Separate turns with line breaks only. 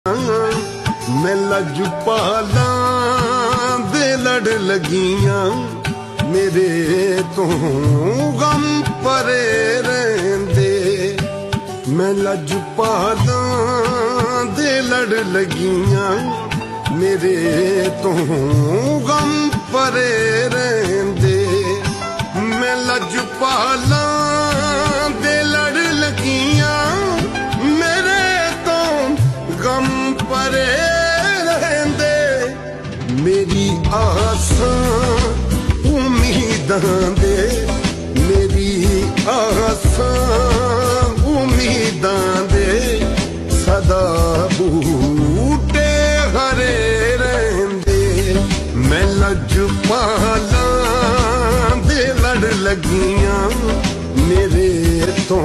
मैं लजपालां दे लड़ लगियां मेरे तो गम परे रहंदे। मैं लजपालां दे लड़ लगियां मेरे तो गम परे रहंदे। मैं लजपालां दे लड़ लगियां मेरे तो गम परे रहंदे। मेरी आसां उम्मीदां दे मेरी आसां उम्मीदां दे सदा बूटे हरे रहंदे। मैं लजपालां दे लड़ लगियां मेरे तो